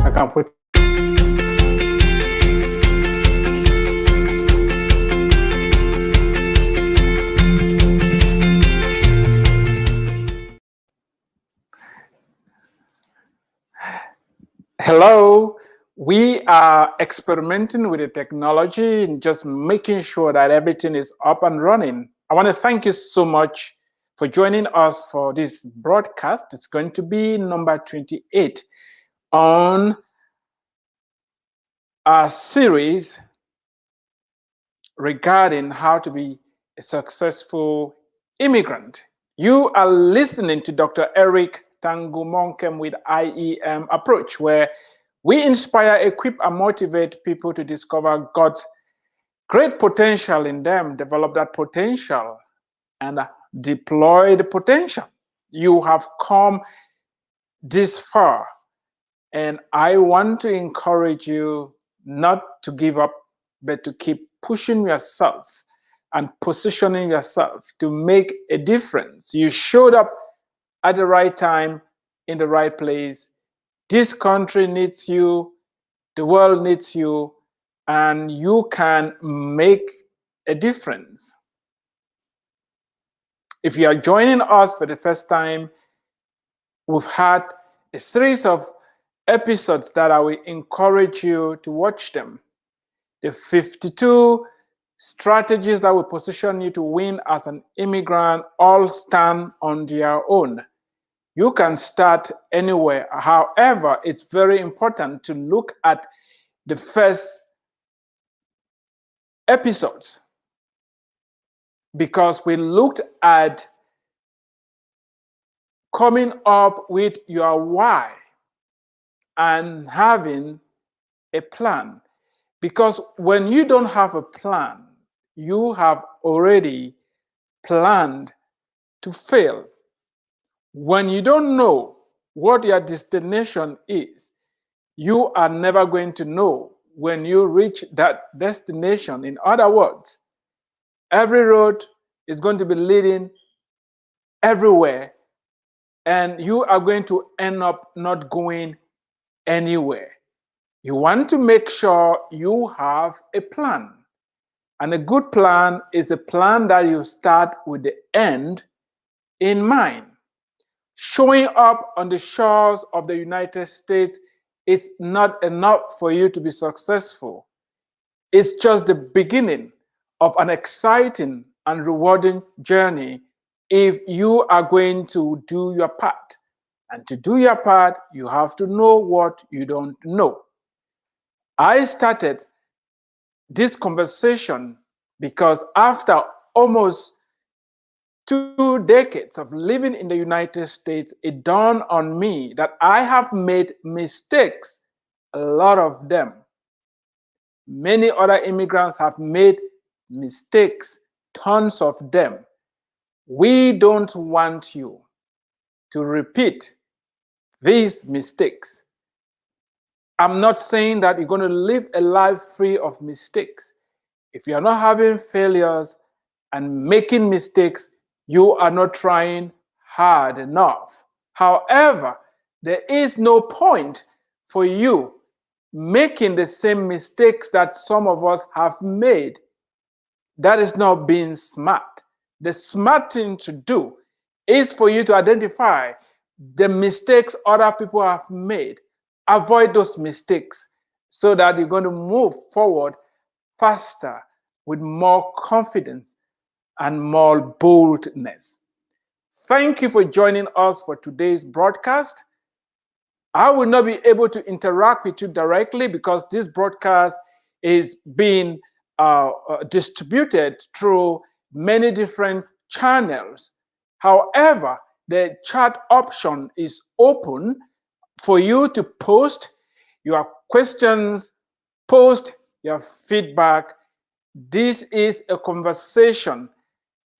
I can put. Hello. We are experimenting with the technology and just making sure that everything is up and running. I want to thank you so much for joining us for this broadcast. It's going to be number 28 on a series regarding how to be a successful immigrant. You are listening to Dr. Eric Tangumonkem with IEM Approach, where we inspire, equip, and motivate people to discover God's great potential in them, develop that potential, and deploy the potential. You have come this far, and I want to encourage you not to give up, but to keep pushing yourself and positioning yourself to make a difference. You showed up at the right time, in the right place. This country needs you, the world needs you, and you can make a difference. If you are joining us for the first time, we've had a series of episodes that I will encourage you to watch them. The 52 strategies that will position you to win as an immigrant all stand on their own. You can start anywhere. However, it's very important to look at the first episodes, because we looked at coming up with your why and having a plan. Because when you don't have a plan, you have already planned to fail. When you don't know what your destination is, you are never going to know when you reach that destination. In other words, every road is going to be leading everywhere, and you are going to end up not going anywhere. You want to make sure you have a plan. And a good plan is a plan that you start with the end in mind. Showing up on the shores of the United States is not enough for you to be successful. It's just the beginning of an exciting and rewarding journey if you are going to do your part. And to do your part, you have to know what you don't know. I started this conversation because after almost 2 decades of living in the United States, it dawned on me that I have made mistakes, a lot of them. Many other immigrants have made mistakes, tons of them. We don't want you to repeat these mistakes. I'm not saying that you're going to live a life free of mistakes. If you're not having failures and making mistakes, you are not trying hard enough. However, there is no point for you making the same mistakes that some of us have made. That is not being smart. The smart thing to do is for you to identify the mistakes other people have made. Avoid those mistakes so that you're going to move forward faster with more confidence and more boldness. Thank you for joining us for today's broadcast. I will not be able to interact with you directly because this broadcast is being distributed through many different channels. However, the chat option is open for you to post your questions, post your feedback. This is a conversation.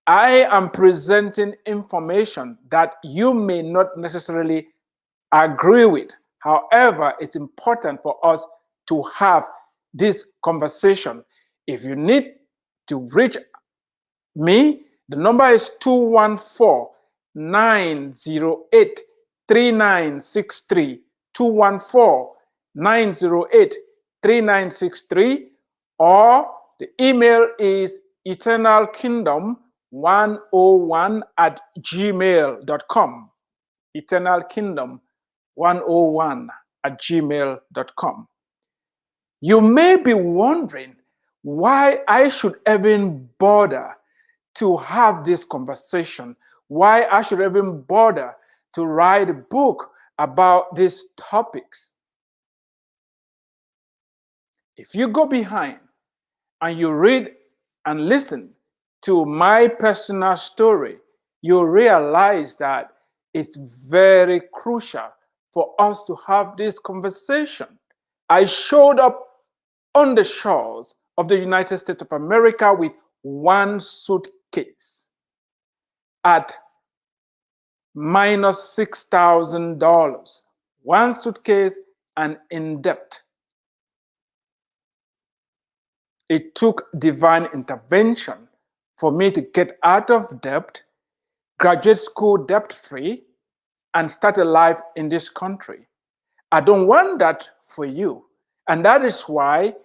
I am presenting information that you may not necessarily agree with. However, it's important for us to have this conversation. If you need to reach me, the number is 214-908-3963. 908-3963, or the email is eternalkingdom101@gmail.com. eternalkingdom101@gmail.com. You may be wondering why I should even bother to have this conversation, why I should even bother to write a book about these topics. If you go behind and you read and listen to my personal story, you realize that it's very crucial for us to have this conversation. I showed up on the shores of the United States of America with one suitcase at minus $6,000, one suitcase and in debt. It took divine intervention for me to get out of debt, graduate school debt-free, and start a life in this country. I don't want that for you. And that is why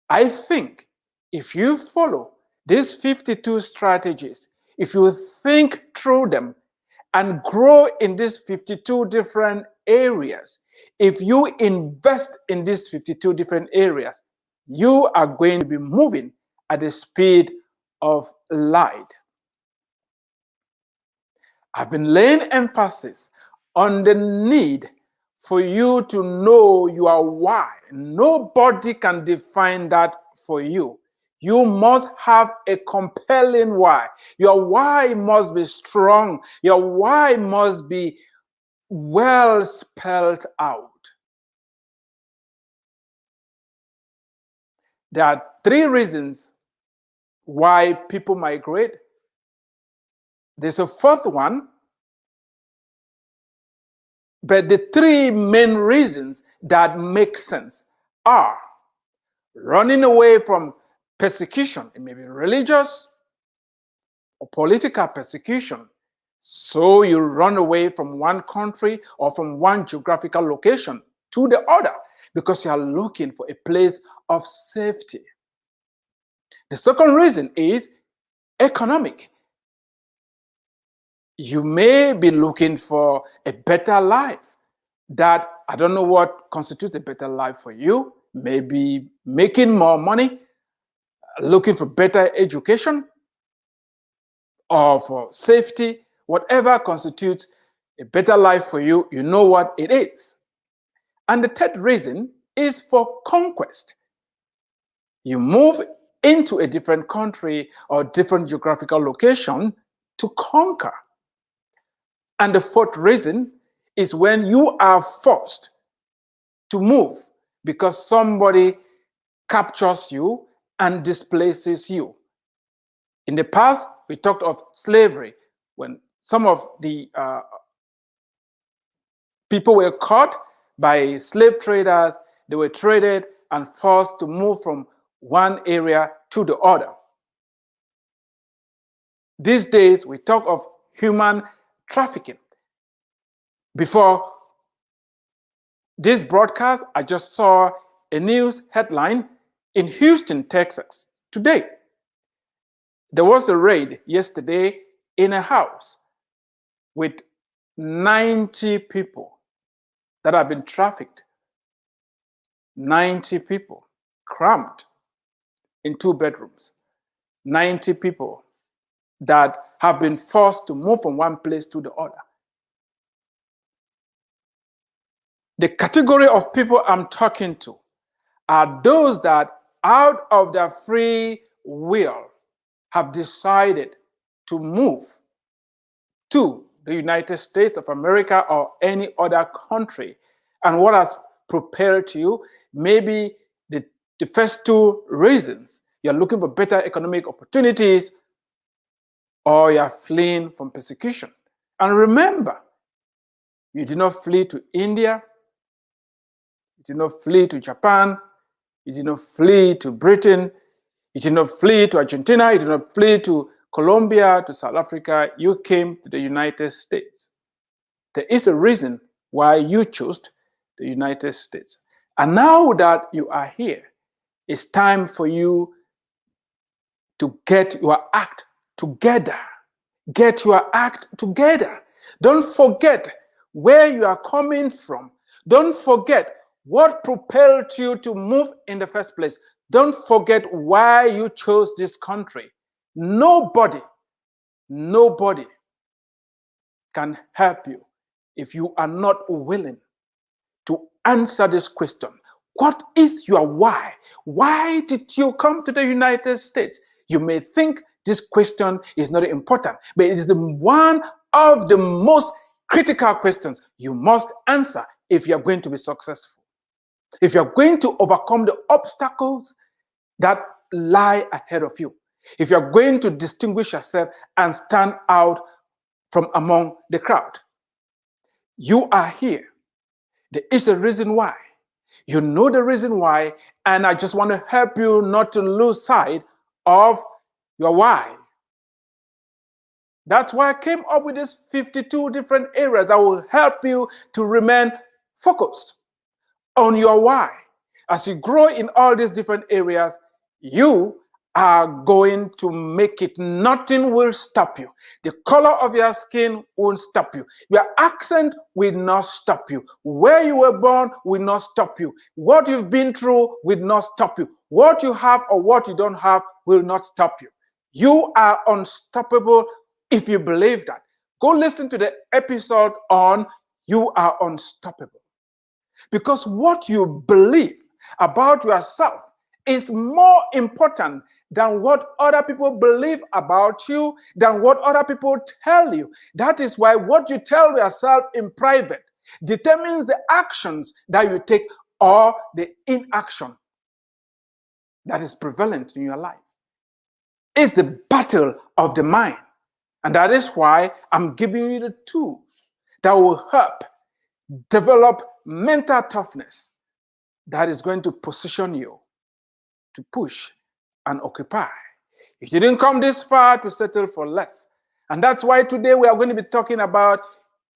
I think if you follow these 52 strategies, if you think through them and grow in these 52 different areas, if you invest in these 52 different areas, you are going to be moving at the speed of light. I've been laying emphasis on the need for you to know your why. Nobody can define that for you. You must have a compelling why. Your why must be strong. Your why must be well spelled out. There are 3 reasons why people migrate. There's a 4th one, but the 3 main reasons that make sense are running away from persecution. It may be religious or political persecution. So you run away from one country or from one geographical location to the other because you are looking for a place of safety. The second reason is economic. You may be looking for a better life. That, I don't know what constitutes a better life for you. Maybe making more money, looking for better education, or for safety. Whatever constitutes a better life for you, you know what it is. And the third reason is for conquest. You move into a different country or different geographical location to conquer. And the 4th reason is when you are forced to move because somebody captures you and displaces you. In the past, we talked of slavery, when some of the people were caught by slave traders, they were traded and forced to move from one area to the other. These days, we talk of human trafficking. Before this broadcast, I just saw a news headline in Houston, Texas. Today, there was a raid yesterday in a house with 90 people that have been trafficked. 90 people crammed in 2 bedrooms. 90 people that have been forced to move from one place to the other. The category of people I'm talking to are those that, out of their free will, have decided to move to the United States of America or any other country. And what has propelled you? Maybe the first 2 reasons. You're looking for better economic opportunities, or you're fleeing from persecution. And remember, you did not flee to India, you did not flee to Japan, you did not flee to Britain, you did not flee to Argentina, you did not flee to Colombia, to South Africa. You came to the United States. There is a reason why you chose the United States. And now that you are here, it's time for you to get your act together. Get your act together. Don't forget where you are coming from. Don't forget what propelled you to move in the first place. Don't forget why you chose this country. Nobody can help you if you are not willing to answer this question. What is your why? Why did you come to the United States? You may think this question is not important, but it is one of the most critical questions you must answer if you're going to be successful. If you're going to overcome the obstacles that lie ahead of you. If you're going to distinguish yourself and stand out from among the crowd. You are here. There is a reason why. You know the reason why, and I just want to help you not to lose sight of your why. That's why I came up with these 52 different areas that will help you to remain focused on your why. As you grow in all these different areas, you are going to make it. Nothing will stop you. The color of your skin won't stop you. Your accent will not stop you. Where you were born will not stop you. What you've been through will not stop you. What you have or what you don't have will not stop you. You are unstoppable if you believe that. Go listen to the episode on You Are Unstoppable. Because what you believe about yourself is more important than what other people believe about you, than what other people tell you. That is why what you tell yourself in private determines the actions that you take or the inaction that is prevalent in your life. It's the battle of the mind. And that is why I'm giving you the tools that will help develop mental toughness that is going to position you to push and occupy. You didn't come this far to settle for less. And that's why today we are going to be talking about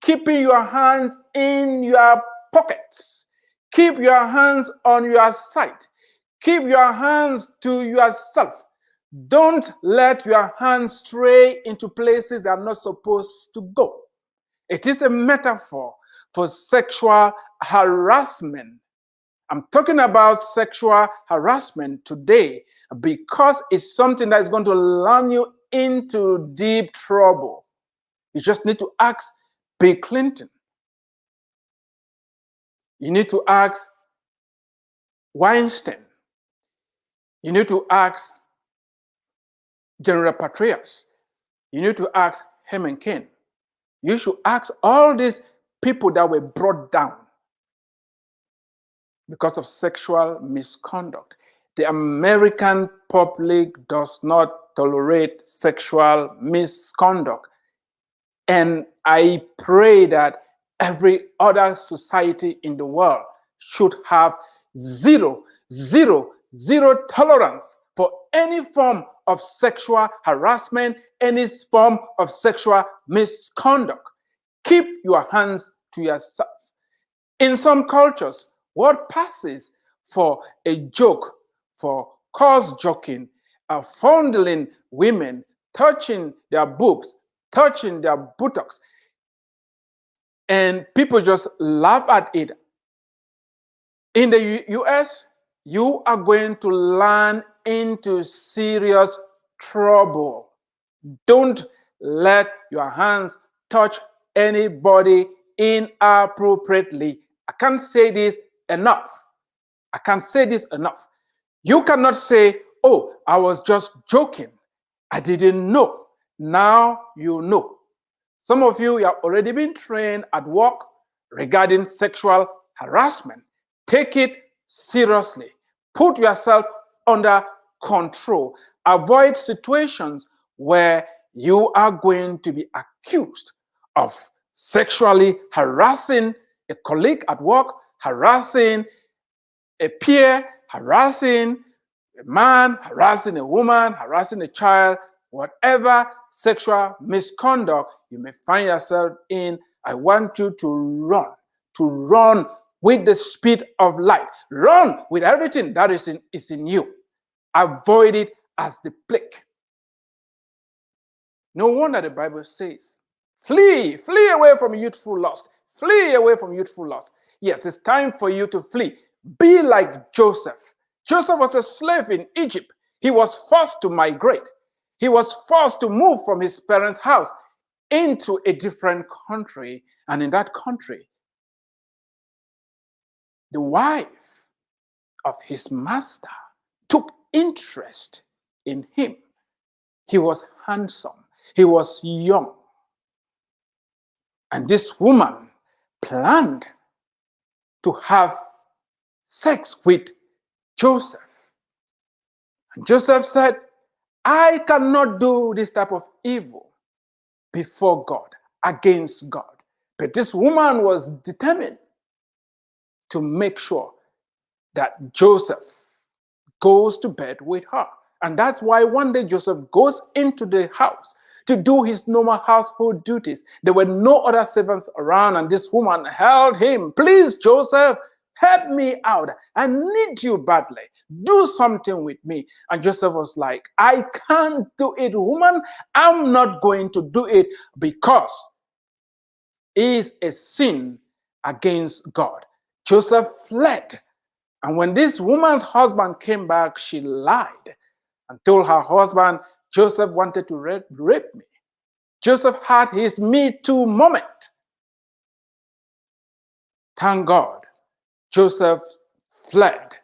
keeping your hands in your pockets. Keep your hands on your side. Keep your hands to yourself. Don't let your hands stray into places they are not supposed to go. It is a metaphor for sexual harassment. I'm talking about sexual harassment today because it's something that is going to land you into deep trouble. You just need to ask Bill Clinton. You need to ask Weinstein. You need to ask General Petraeus. You need to ask Herman Cain. You should ask all these people that were brought down because of sexual misconduct. The American public does not tolerate sexual misconduct. And I pray that every other society in the world should have zero tolerance for any form of sexual harassment, any form of sexual misconduct. Keep your hands to yourself. In some cultures, what passes for a joke, for coarse joking, fondling women, touching their boobs, touching their buttocks, and people just laugh at it. In the US, you are going to land into serious trouble. Don't let your hands touch anybody inappropriately. I can't say this enough. I can't say this enough. You cannot say, oh, I was just joking. I didn't know. Now you know. Some of you have already been trained at work regarding sexual harassment. Take it seriously. Put yourself under control. Avoid situations where you are going to be accused of sexually harassing a colleague at work, harassing a peer, harassing a man, harassing a woman, harassing a child, whatever sexual misconduct you may find yourself in. I want you to run with the speed of light. Run with everything that is in you. Avoid it as the plague. No wonder the Bible says, flee away from youthful lust. Flee away from youthful lust. Yes, it's time for you to flee. Be like Joseph. Joseph was a slave in Egypt. He was forced to migrate. He was forced to move from his parents' house into a different country. And in that country, the wife of his master took interest in him. He was handsome. He was young. And this woman planned to have sex with Joseph. And Joseph said, I cannot do this type of evil before God, against God. But this woman was determined to make sure that Joseph goes to bed with her. And that's why one day Joseph goes into the house to do his normal household duties. There were no other servants around, and this woman held him. Please, Joseph, help me out. I need you badly. Do something with me. And Joseph was like, I can't do it, woman. I'm not going to do it because it is a sin against God. Joseph fled. And when this woman's husband came back, she lied and told her husband, Joseph wanted to rape me. Joseph had his Me Too moment. Thank God, Joseph fled.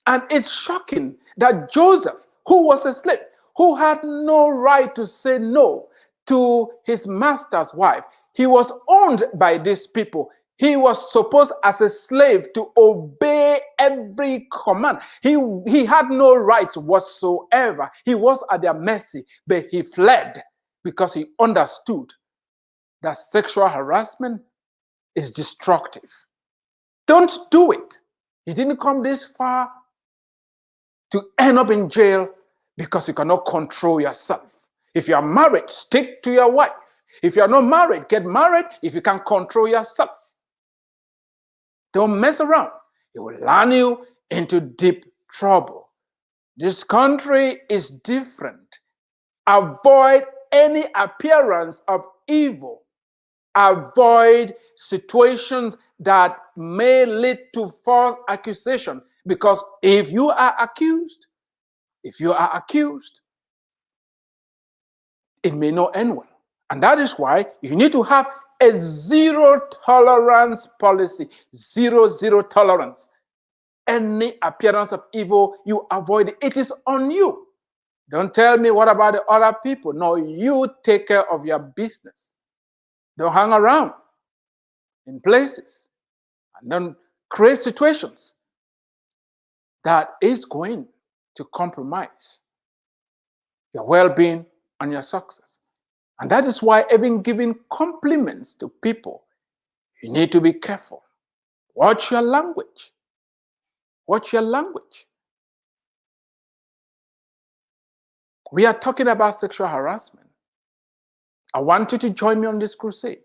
And it's shocking that Joseph, who was a slave, who had no right to say no to his master's wife, he was owned by these people. He was supposed as a slave to obey every command. He had no rights whatsoever. He was at their mercy, but he fled because he understood that sexual harassment is destructive. Don't do it. You didn't come this far to end up in jail because you cannot control yourself. If you are married, stick to your wife. If you are not married, get married if you can control yourself. Don't mess around. It will land you into deep trouble. This country is different. Avoid any appearance of evil. Avoid situations that may lead to false accusation. Because if you are accused, it may not end well. And that is why you need to have a zero tolerance policy. Zero tolerance. Any appearance of evil, you avoid it. It is on you. Don't tell me what about the other people. No, you take care of your business. Don't hang around in places and don't create situations that is going to compromise your well-being and your success. And that is why even giving compliments to people, you need to be careful. Watch your language. Watch your language. We are talking about sexual harassment. I want you to join me on this crusade.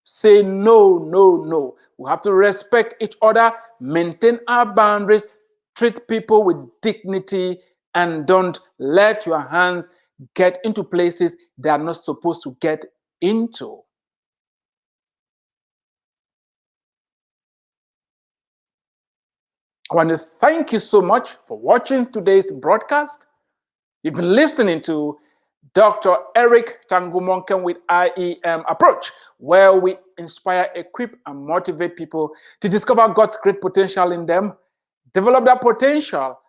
Say no, no, no. We have to respect each other, maintain our boundaries, treat people with dignity, and don't let your hands get into places they are not supposed to get into. I want to thank you so much for watching today's broadcast. You've been listening to Dr. Eric Tangumonken with IEM Approach, where we inspire, equip, and motivate people to discover God's great potential in them, develop that potential,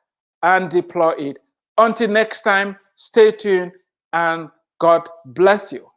and deploy it. Until next time, stay tuned, and God bless you.